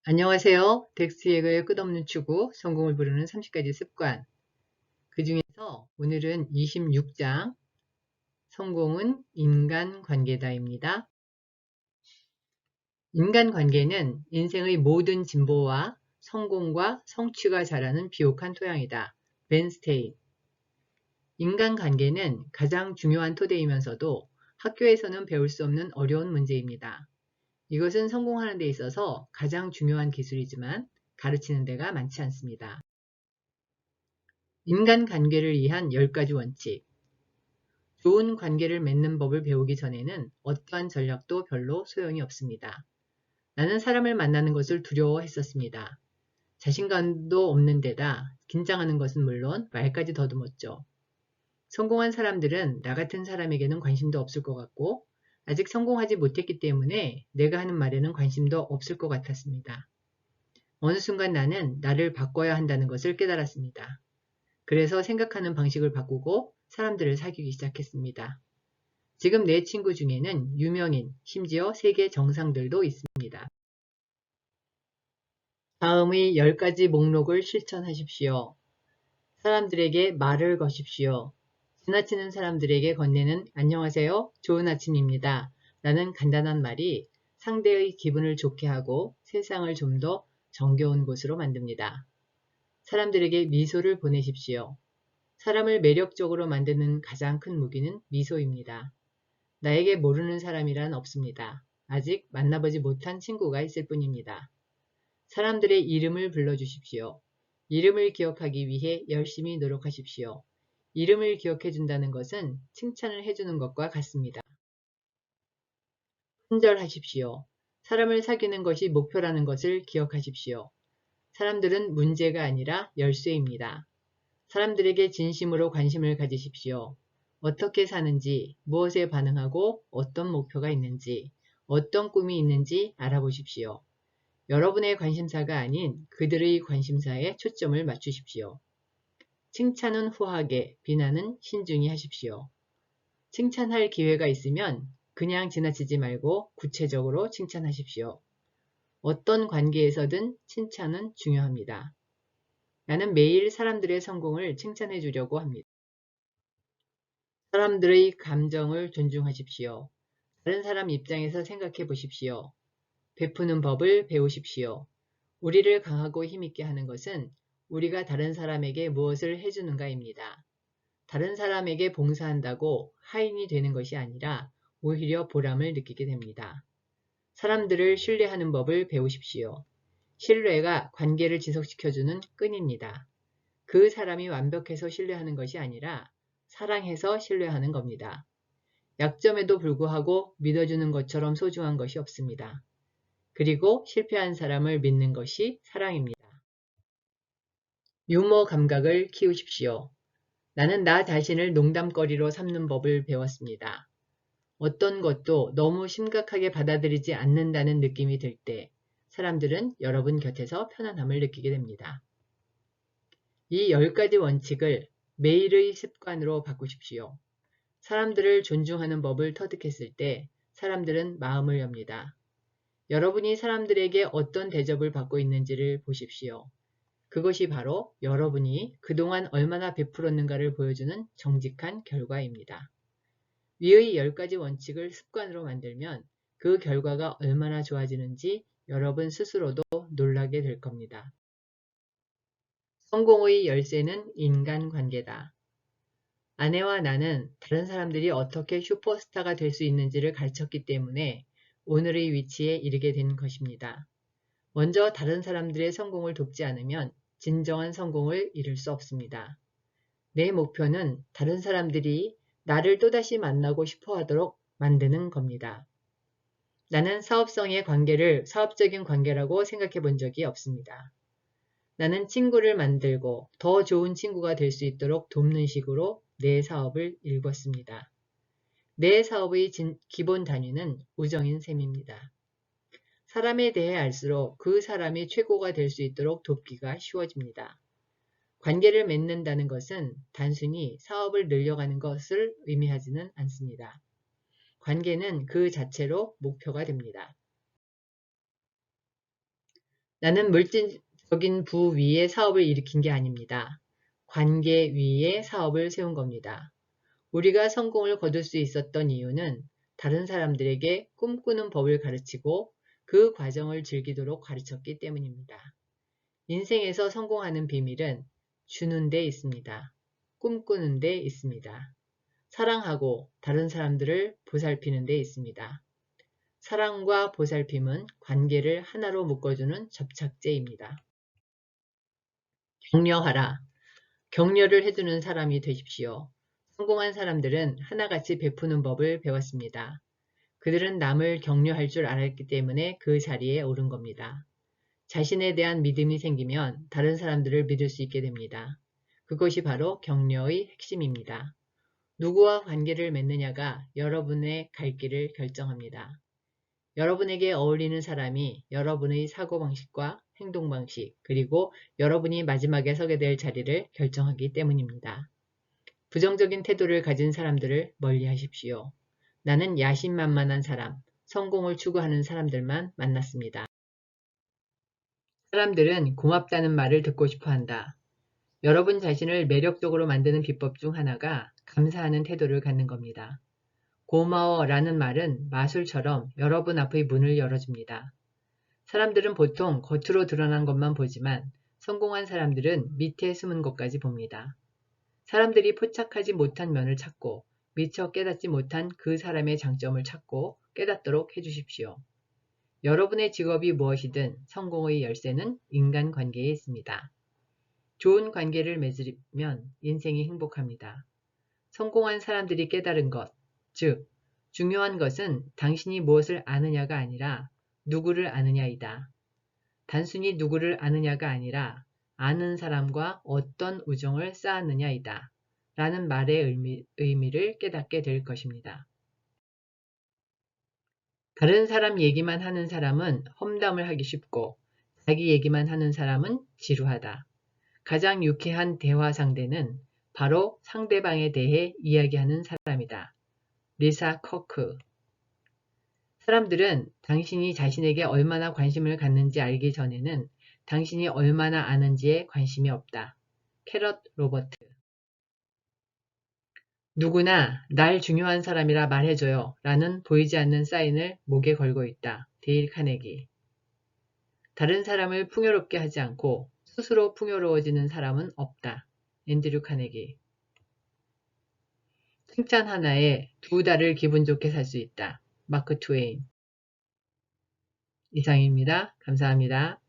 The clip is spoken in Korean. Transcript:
안녕하세요. 덱스 예거의 끝없는 추구, 성공을 부르는 30가지 습관. 그 중에서 오늘은 26장, 성공은 인간관계다입니다. 인간관계는 인생의 모든 진보와 성공과 성취가 자라는 비옥한 토양이다. 벤 스테인. 인간관계는 가장 중요한 토대이면서도 학교에서는 배울 수 없는 어려운 문제입니다. 이것은 성공하는 데 있어서 가장 중요한 기술이지만 가르치는 데가 많지 않습니다. 인간관계를 위한 10가지 원칙. 좋은 관계를 맺는 법을 배우기 전에는 어떠한 전략도 별로 소용이 없습니다. 나는 사람을 만나는 것을 두려워했었습니다. 자신감도 없는 데다 긴장하는 것은 물론 말까지 더듬었죠. 성공한 사람들은 나 같은 사람에게는 관심도 없을 것 같고 아직 성공하지 못했기 때문에 내가 하는 말에는 관심도 없을 것 같았습니다. 어느 순간 나는 나를 바꿔야 한다는 것을 깨달았습니다. 그래서 생각하는 방식을 바꾸고 사람들을 사귀기 시작했습니다. 지금 내 친구 중에는 유명인, 심지어 세계 정상들도 있습니다. 다음의 10가지 목록을 실천하십시오. 사람들에게 말을 거십시오. 지나치는 사람들에게 건네는 안녕하세요, 좋은 아침입니다. 라는 간단한 말이 상대의 기분을 좋게 하고 세상을 좀 더 정겨운 곳으로 만듭니다. 사람들에게 미소를 보내십시오. 사람을 매력적으로 만드는 가장 큰 무기는 미소입니다. 나에게 모르는 사람이란 없습니다. 아직 만나보지 못한 친구가 있을 뿐입니다. 사람들의 이름을 불러주십시오. 이름을 기억하기 위해 열심히 노력하십시오. 이름을 기억해준다는 것은 칭찬을 해주는 것과 같습니다. 친절하십시오. 사람을 사귀는 것이 목표라는 것을 기억하십시오. 사람들은 문제가 아니라 열쇠입니다. 사람들에게 진심으로 관심을 가지십시오. 어떻게 사는지, 무엇에 반응하고 어떤 목표가 있는지, 어떤 꿈이 있는지 알아보십시오. 여러분의 관심사가 아닌 그들의 관심사에 초점을 맞추십시오. 칭찬은 후하게, 비난은 신중히 하십시오. 칭찬할 기회가 있으면 그냥 지나치지 말고 구체적으로 칭찬하십시오. 어떤 관계에서든 칭찬은 중요합니다. 나는 매일 사람들의 성공을 칭찬해 주려고 합니다. 사람들의 감정을 존중하십시오. 다른 사람 입장에서 생각해 보십시오. 베푸는 법을 배우십시오. 우리를 강하고 힘있게 하는 것은 우리가 다른 사람에게 무엇을 해주는가입니다. 다른 사람에게 봉사한다고 하인이 되는 것이 아니라 오히려 보람을 느끼게 됩니다. 사람들을 신뢰하는 법을 배우십시오. 신뢰가 관계를 지속시켜주는 끈입니다. 그 사람이 완벽해서 신뢰하는 것이 아니라 사랑해서 신뢰하는 겁니다. 약점에도 불구하고 믿어주는 것처럼 소중한 것이 없습니다. 그리고 실패한 사람을 믿는 것이 사랑입니다. 유머 감각을 키우십시오. 나는 나 자신을 농담거리로 삼는 법을 배웠습니다. 어떤 것도 너무 심각하게 받아들이지 않는다는 느낌이 들 때 사람들은 여러분 곁에서 편안함을 느끼게 됩니다. 이 10가지 원칙을 매일의 습관으로 바꾸십시오. 사람들을 존중하는 법을 터득했을 때 사람들은 마음을 엽니다. 여러분이 사람들에게 어떤 대접을 받고 있는지를 보십시오. 그것이 바로 여러분이 그동안 얼마나 베풀었는가를 보여주는 정직한 결과입니다. 위의 10가지 원칙을 습관으로 만들면 그 결과가 얼마나 좋아지는지 여러분 스스로도 놀라게 될 겁니다. 성공의 열쇠는 인간관계다. 아내와 나는 다른 사람들이 어떻게 슈퍼스타가 될 수 있는지를 가르쳤기 때문에 오늘의 위치에 이르게 된 것입니다. 먼저 다른 사람들의 성공을 돕지 않으면 진정한 성공을 이룰 수 없습니다. 내 목표는 다른 사람들이 나를 또다시 만나고 싶어 하도록 만드는 겁니다. 나는 사업성의 관계를 사업적인 관계라고 생각해 본 적이 없습니다. 나는 친구를 만들고 더 좋은 친구가 될 수 있도록 돕는 식으로 내 사업을 일궜습니다. 내 사업의 기본 단위는 우정인 셈입니다. 사람에 대해 알수록 그 사람이 최고가 될 수 있도록 돕기가 쉬워집니다. 관계를 맺는다는 것은 단순히 사업을 늘려가는 것을 의미하지는 않습니다. 관계는 그 자체로 목표가 됩니다. 나는 물질적인 부 위에 사업을 일으킨 게 아닙니다. 관계 위에 사업을 세운 겁니다. 우리가 성공을 거둘 수 있었던 이유는 다른 사람들에게 꿈꾸는 법을 가르치고 그 과정을 즐기도록 가르쳤기 때문입니다. 인생에서 성공하는 비밀은 주는 데 있습니다. 꿈꾸는 데 있습니다. 사랑하고 다른 사람들을 보살피는 데 있습니다. 사랑과 보살핌은 관계를 하나로 묶어주는 접착제입니다. 격려하라. 격려를 해주는 사람이 되십시오. 성공한 사람들은 하나같이 베푸는 법을 배웠습니다. 그들은 남을 격려할 줄 알았기 때문에 그 자리에 오른 겁니다. 자신에 대한 믿음이 생기면 다른 사람들을 믿을 수 있게 됩니다. 그것이 바로 격려의 핵심입니다. 누구와 관계를 맺느냐가 여러분의 갈 길을 결정합니다. 여러분에게 어울리는 사람이 여러분의 사고방식과 행동방식, 그리고 여러분이 마지막에 서게 될 자리를 결정하기 때문입니다. 부정적인 태도를 가진 사람들을 멀리 하십시오. 나는 야심만만한 사람, 성공을 추구하는 사람들만 만났습니다. 사람들은 고맙다는 말을 듣고 싶어 한다. 여러분 자신을 매력적으로 만드는 비법 중 하나가 감사하는 태도를 갖는 겁니다. 고마워라는 말은 마술처럼 여러분 앞의 문을 열어줍니다. 사람들은 보통 겉으로 드러난 것만 보지만 성공한 사람들은 밑에 숨은 것까지 봅니다. 사람들이 포착하지 못한 면을 찾고 미처 깨닫지 못한 그 사람의 장점을 찾고 깨닫도록 해주십시오. 여러분의 직업이 무엇이든 성공의 열쇠는 인간관계에 있습니다. 좋은 관계를 맺으면 인생이 행복합니다. 성공한 사람들이 깨달은 것, 즉 중요한 것은 당신이 무엇을 아느냐가 아니라 누구를 아느냐이다. 단순히 누구를 아느냐가 아니라 아는 사람과 어떤 우정을 쌓았느냐이다. 라는 말의 의미를 깨닫게 될 것입니다. 다른 사람 얘기만 하는 사람은 험담을 하기 쉽고 자기 얘기만 하는 사람은 지루하다. 가장 유쾌한 대화 상대는 바로 상대방에 대해 이야기하는 사람이다. 리사 커크. 사람들은 당신이 자신에게 얼마나 관심을 갖는지 알기 전에는 당신이 얼마나 아는지에 관심이 없다. 캐럿 로버트. 누구나 날 중요한 사람이라 말해줘요 라는 보이지 않는 사인을 목에 걸고 있다. 데일 카네기. 다른 사람을 풍요롭게 하지 않고 스스로 풍요로워지는 사람은 없다. 앤드류 카네기. 칭찬 하나에 두 달을 기분 좋게 살 수 있다. 마크 트웨인. 이상입니다. 감사합니다.